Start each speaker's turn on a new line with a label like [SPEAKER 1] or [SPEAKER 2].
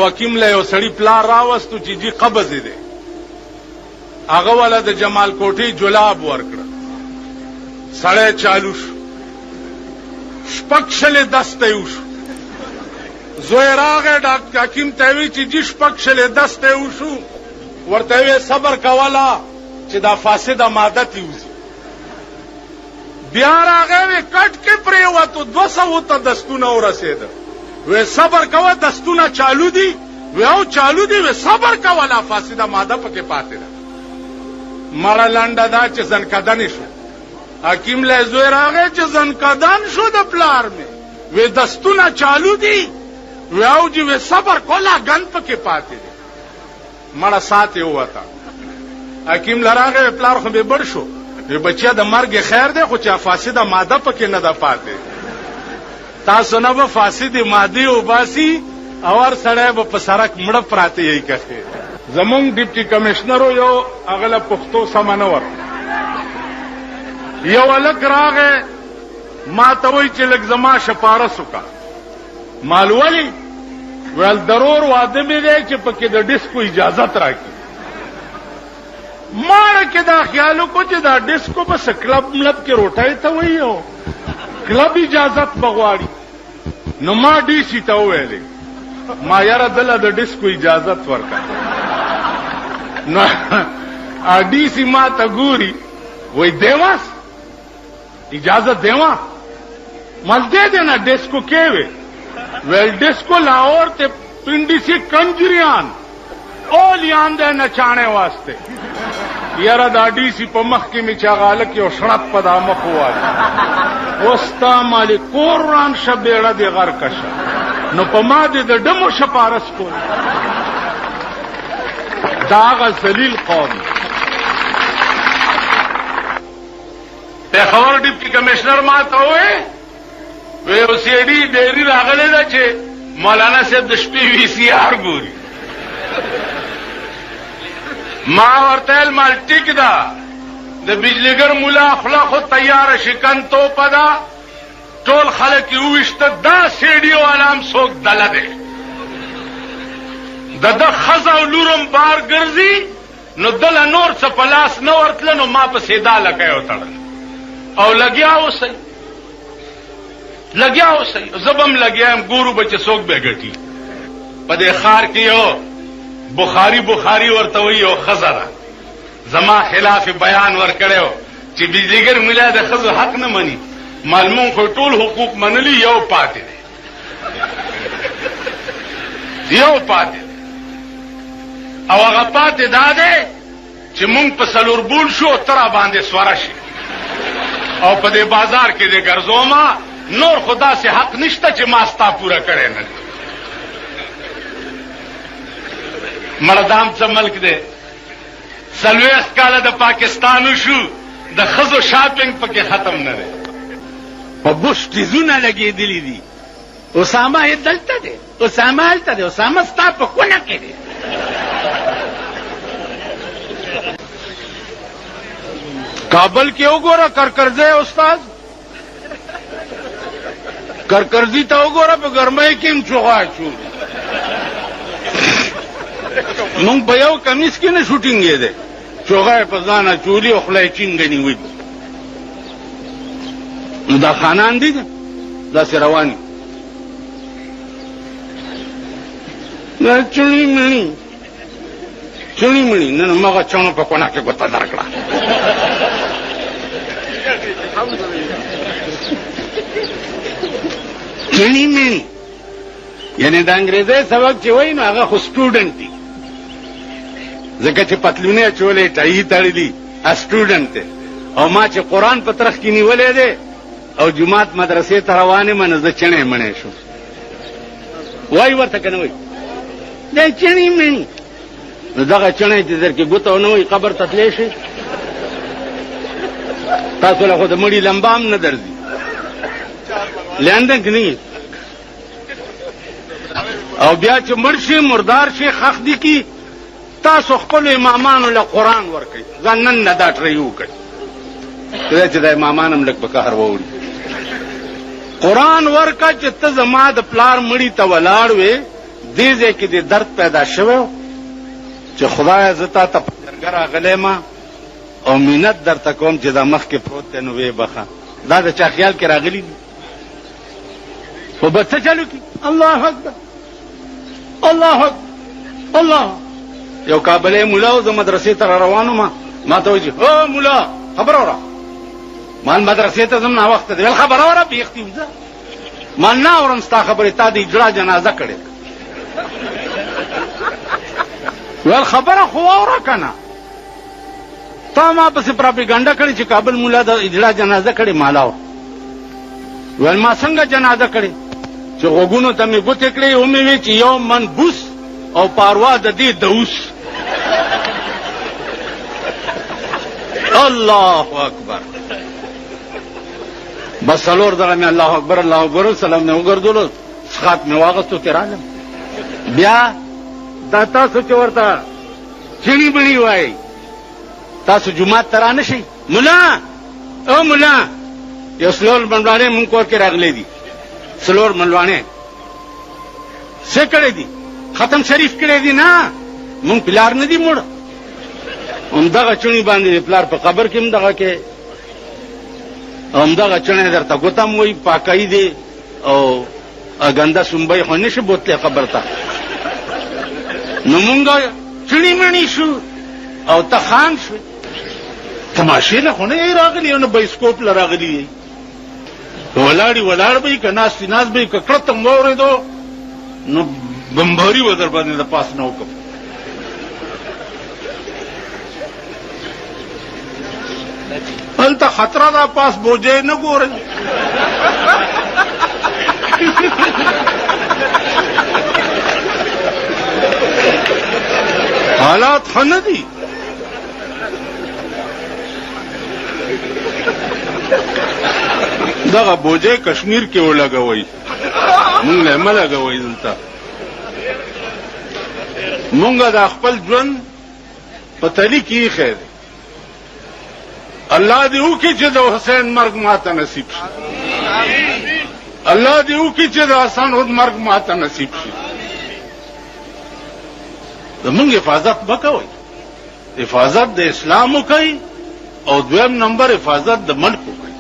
[SPEAKER 1] وکیم له یو سړی پلار راوستو چې جی قبض دی هغه ولا د جمال کوټي جلاب ورکړه سړی چالو شو شپکشل دسته یو شو زوی راغی ډاکټر حکیم ته وی چې جی شپکشل دسته یو شو ورته وی صبر کولا چې دا فاسده ماده تیوزي بیا راغی وی کټ کې پریوتو 200 ته دستونه ورسېده وی صبر کوه دستونه چالو دي وی او چالو دي وی صبر کوه لا فاسده ماده پکې پاتې ده مړه لنډه دا چې زنکدن شو حکیم له زوی راغی چې زنکدن شو د پلار مې وی دستونه چالو دي وی او جی وی صبر کوه ګن پکې پاتې ده مړه ساتې ووته حکیم لراغی پلار خو به بړ شو وی بچیا د مرګ خیر دی خو چې فاسده ماده پکې نه ده پاتې تاسو نه به فاسدې مادې وباسي او هر سړی به په سړک مړه پراته یې کښې زمونږ ډیپټي کمشنرو یو هغه له پښتو سمه نه ور یو هلک راغی ما ته وایي چې لږ زما شپارس وکړه مال ولې ویل ضرور واده مې دی چې پکې د ډسکو اجازت راکړي ماړه کې دا خیال وکړو چې دا ډسکو بس کلب ملب کې روټۍ ته وایي کلب اجازت بغواړي نو ما ډي سي ته وویلې ما یاره دله د ډسکو اجازت ورکړه نو ډي سي ما ته ګوري وای دیواس اجازت دیوا مال دے دینا ڈسکو کے ویل ڈسکو لاہور تے پنڈی سے کنجریان اولیان دے نچانے واسطے یاره دا ډي سي په مخ کې مې چې هغه هلک یو شړپ په دا مخ ووالي وستا مالې کوران شه بیړه دې غرقه شه نو په ما دې د ډمو شپارس کول دا هغه ذلیل قوم پېښور ډیپټي کمشنر ما ته ووی یو سی ډي ډېري راغلی ده چې مولانا صاحب د شپې وي سی آر ګوري ما ورته مال ټیک ده د بجلیګر مولا خلا خو تیار شکن تو پدا ټول خلک یو وشته دا سیډیو علام څوک دله دی د خزا او لورم بار ګرځي نو دله نور څه پلاس نه ورتله نو ما په سیدا لګیو تړل او لګیا اوسئ زبم لګیایم ګورو به چې څوک به ګټي په دې ښار کې یو بخاری ورته وی یو خزه ده زما خلاف بیان ورکړیو چې بجلیګر ملا د خزو حق نه مني معلوم خو ټول حقوق منلي یو پاتې دی او هغه پاتې دا دی چې مونږ په سلوربول شو ترا باندې سواره شي او په دې بازار کې دې ګرځوما نور خدا سے حق نشته چې ما ستا پوره کړی نه مردام څه ملک دی 40 کاله د پاکستان شو د خزو شاپینګ پکې ختم نه دی په بوش تیزونه لګېدلي دي اسامه یې دلته دی اسامه هلته دی اسامه ستا په کونه کې دی کابل کې وګوره کرکرځی استاد کرکرځي ته وګوره په ګرمۍ کې هم چوغا چور مونږ په یو کمیس کې نه شوټینګ دی چوغه په ځان اچولي او خوله یې چینګه نیولي نو دا خانان دي داسې رواني دا چڼي مڼي نن مغه چڼو په کونه کې ګوته درکړه چڼي مڼي یعنی د انګریزۍ سبق چې وایي نو هغه خو سټوډنټ دي ځکه چې پتلونې اچولې ټایي تړلي سټوډنټ دی او ما چې قرآن په ترخ کې نیولی دی او جومات مدرسې ته روان یم نو زه چڼې مڼې شو وایي ورته که نه وایي دی چڼې مڼي نو دغه چڼی چې در کې ګوته ونه وایي قبر ته تللی شئ تاسو له خو د مړي لمبا هم نه درځي لیندن که نه او بیا چې مړ شي مردار شي خخ دي کی تاسو خپل امامانو له قرآن ورکئ ځان نن نه دا ټرۍ وکړئ کله چې د امامان هم لږ په قهر ووړي قرآن ورکه چې ته زما د پلار مړي ته ولاړ وې دې ځای کې د درد پیدا شوی چې خدای زه تا ته په جرګه راغلی ما او منت درته کوم چې دا مخکې پروت دی نو ویې بخه دا د چا خیال کې راغلي دي خو به څه چلو کړي الله اکبر الله اکبر الله یو کابلی ملا و زه مدرسې ته را روان وم ما ته وایي او ملا خبره وره ما مدرسې ته ځم ناوخته دی ویل خبره وره بیختي وځه ما نه اورم ستا خبرې تا د اجړا جنازه کړې ویل خبره خو واوره که نه تا ما پسې پراپیګنډه کړې چې کابل مولا د اجړا جنازه کړې مالاو ویل ما څنګه جنازه کړې چې غوږونو ته مې ګوتې کړې ومې وې چې یو من بوس او پاروا د دې دوس الله اکبر بس څلور دغه مې الله اکبر الله اکبر سلام مې وګرځولو څښاک مې واغستو کې رالم بیا دا تاسو چې ورته چڼي بڼي وایي تاسو جومات ته را نه شئ ملا او ملا یو څلور منډوانې مونږ کور کې راغلی دي څلور منډوانې څه کړی دي ختم شریف کړی دي نه مونږ پلار نه دي مړ همدغه چڼي باندې پلار په قبر کې همدغه کې همدغه چڼی درته ګوتم وایي پاکۍ دی او ګنده سنبۍ خو نه شي بوتلی قبر ته نو مونږ چڼي مڼي شو او ته خان شوې تماشې له خو نه یې راغلي او نه بایسکوپ له راغلي یې ولاړې ولاړ به یې که ناستې ناست به یې که کړت هم واورېدو نو بمباري به در باندې د پاس نه وکړم هلته خطره ده پاس بوجۍ نه ګورئ حالات ښه نه دي دغه بوجۍ کشمیر کې ولګوئ مونږ له مه لګوئ دلته مونږ د خپل ژوند په تلي کې ایښی دی الله دې وکړي چې د حسین مرګ ماته نصیب شي الله دې وکړي چې د حسن هود مرګ ماته نصیب شي زمونږ حفاظت به کوئ حفاظت د اسلام وکئ او دویم نمبر حفاظت د ملک وکئ